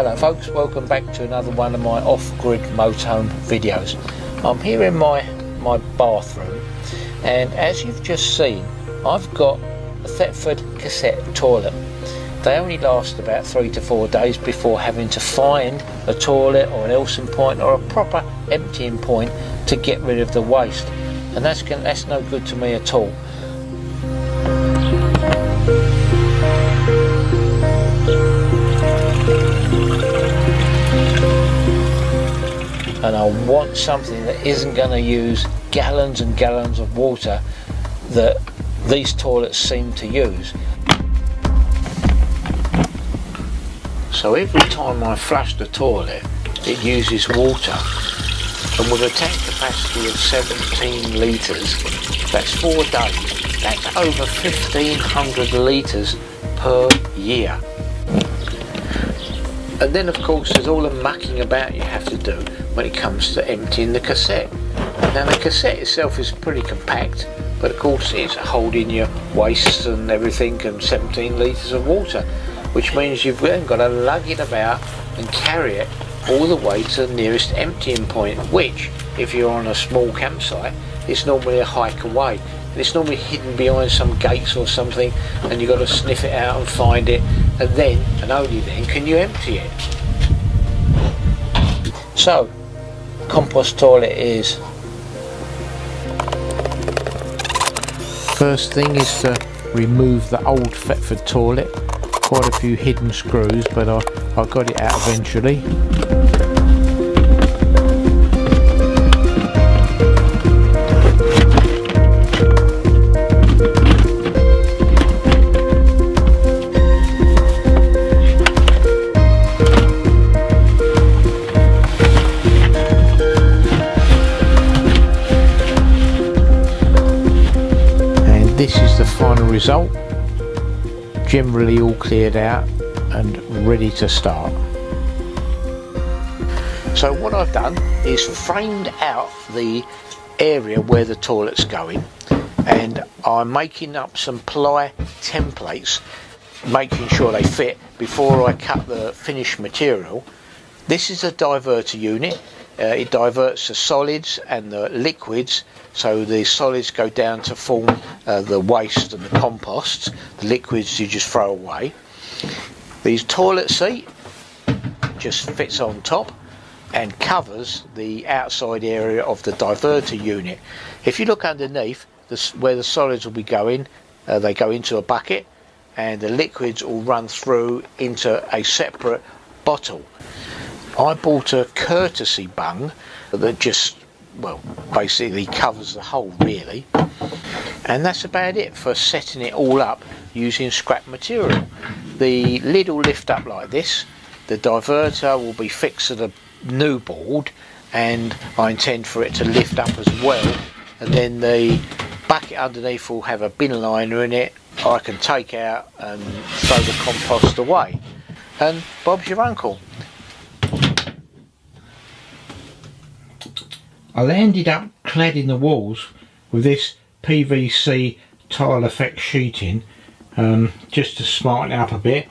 Hello folks, welcome back to another one of my off-grid motorhome videos. I'm here in my bathroom, and as you've just seen, I've got a Thetford cassette toilet. They only last about 3 to 4 days before having to find a toilet or an Elson point or a proper emptying point to get rid of the waste, and that's no good to me at all. And I want something that isn't going to use gallons and gallons of water that these toilets seem to use. So every time I flush the toilet, it uses water, and with a tank capacity of 17 litres, that's 4 days, that's over 1,500 litres per year. And then of course there's all the mucking about you have to do when it comes to emptying the cassette. Now the cassette itself is pretty compact, but of course it's holding your wastes and everything and 17 litres of water, which means you've then got to lug it about and carry it all the way to the nearest emptying point, which if you're on a small campsite, it's normally a hike away. And it's normally hidden behind some gates or something, and you've got to sniff it out and find it, and then, and only then, can you empty it. So, compost toilet is. First thing is to remove the old Thetford toilet. Quite a few hidden screws, but I got it out eventually. This is the final result, generally all cleared out and ready to start. So what I've done is framed out the area where the toilet's going, and I'm making up some ply templates, making sure they fit before I cut the finished material. This is a diverter unit. It diverts the solids and the liquids, so the solids go down to form the waste and the compost. The liquids you just throw away. The toilet seat just fits on top and covers the outside area of the diverter unit. If you look underneath, where the solids will be going, they go into a bucket, and the liquids will run through into a separate bottle. I bought a courtesy bung that just, well, basically covers the whole really, and that's about it for setting it all up using scrap material. The lid will lift up like this, the diverter will be fixed to the new board, and I intend for it to lift up as well, and then the bucket underneath will have a bin liner in it I can take out and throw the compost away, and Bob's your uncle. I ended up cladding the walls with this PVC tile effect sheeting, just to smarten it up a bit.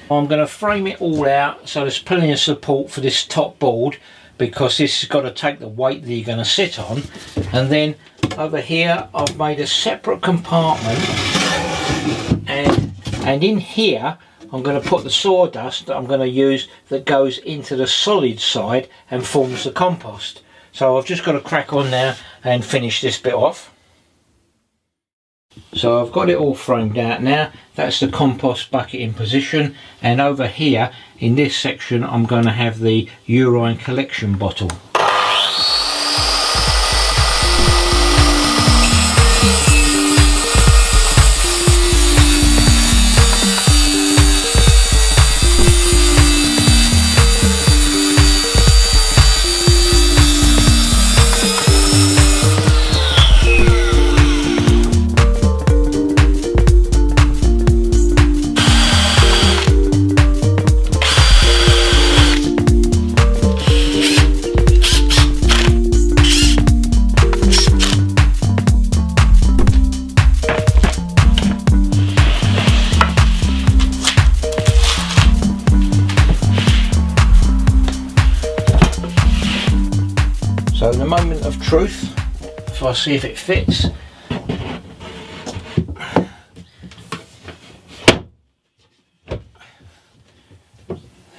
I'm going to frame it all out so there's plenty of support for this top board, because this has got to take the weight that you're going to sit on. And then over here I've made a separate compartment, and in here I'm going to put the sawdust that I'm going to use that goes into the solid side and forms the compost. So I've just got to crack on now and finish this bit off. So I've got it all framed out now. That's the compost bucket in position, and over here in this section I'm going to have the urine collection bottle. truth, so I'll see if it fits.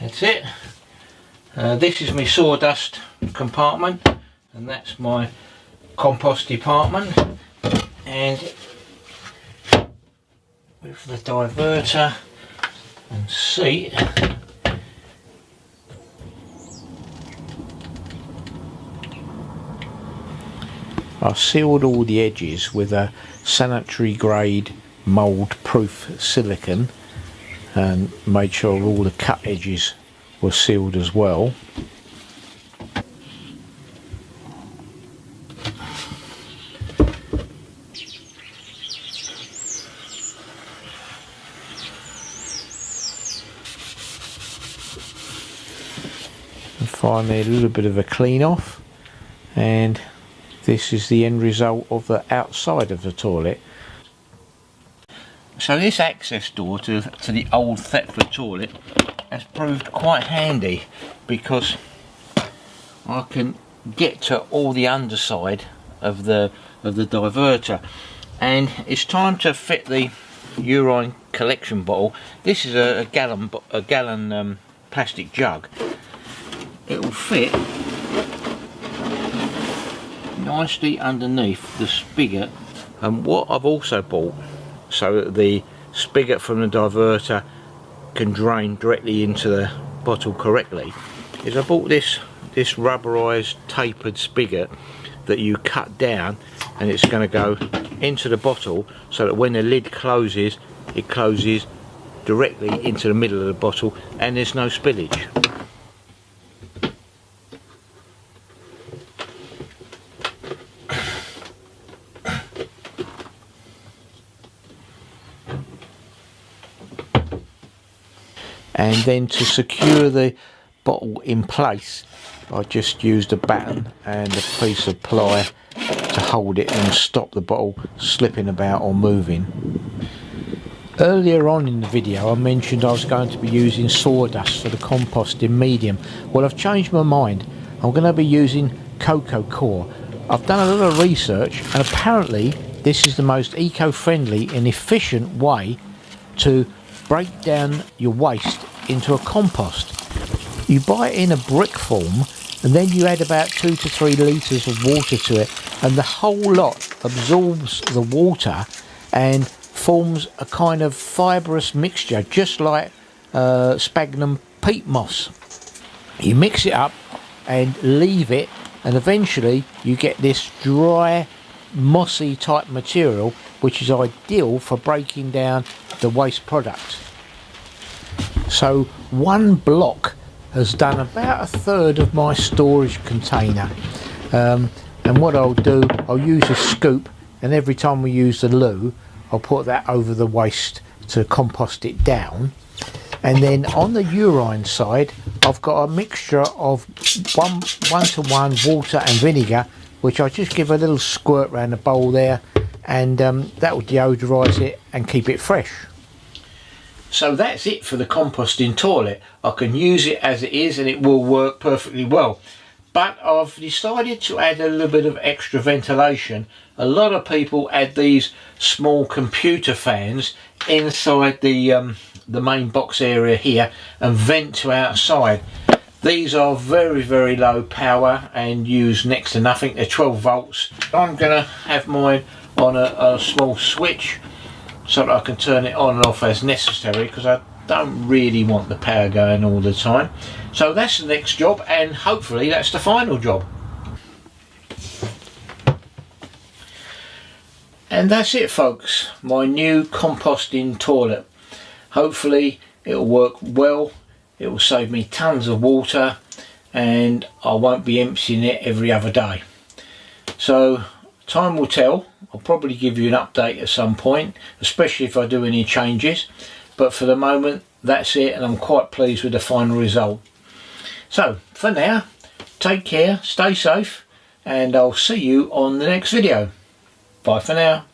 That's it. This is my sawdust compartment, and that's my compost department, and with the diverter and seat, I sealed all the edges with a sanitary grade mould proof silicone and made sure all the cut edges were sealed as well. And finally a little bit of a clean off, and this is the end result of the outside of the toilet. So this access door to the old Thetford toilet has proved quite handy, because I can get to all the underside of the diverter, and it's time to fit the urine collection bottle. This is a gallon plastic jug. It will fit nicely underneath the spigot, and what I've also bought so that the spigot from the diverter can drain directly into the bottle correctly is I bought this rubberized tapered spigot that you cut down, and it's going to go into the bottle so that when the lid closes, it closes directly into the middle of the bottle and there's no spillage. And then to secure the bottle in place, I just used a batten and a piece of ply to hold it and stop the bottle slipping about or moving. Earlier on in the video I mentioned I was going to be using sawdust for the composting medium. Well, I've changed my mind. I'm going to be using cocoa core. I've done a lot of research, and apparently this is the most eco-friendly and efficient way to break down your waste into a compost. You buy it in a brick form, and then you add about 2 to 3 litres of water to it, and the whole lot absorbs the water and forms a kind of fibrous mixture, just like sphagnum peat moss. You mix it up and leave it, and eventually you get this dry, mossy type material, which is ideal for breaking down the waste products. So one block has done about 1/3 of my storage container, and what I'll do, I'll use a scoop, and every time we use the loo I'll put that over the waste to compost it down. And then on the urine side I've got a mixture of 1:1 water and vinegar, which I just give a little squirt around the bowl there, and that will deodorise it and keep it fresh. So that's it for the composting toilet. I can use it as it is and it will work perfectly well. But I've decided to add a little bit of extra ventilation. A lot of people add these small computer fans inside the main box area here and vent to outside. These are very, very low power and use next to nothing. They're 12 volts. I'm going to have mine on a small switch, so that I can turn it on and off as necessary, because I don't really want the power going all the time. So that's the next job, and hopefully that's the final job. And that's it, folks, my new composting toilet. Hopefully it'll work well, it will save me tons of water, and I won't be emptying it every other day. So time will tell. I'll probably give you an update at some point, especially if I do any changes, but for the moment that's it, and I'm quite pleased with the final result. So for now, take care, stay safe, and I'll see you on the next video. Bye for now.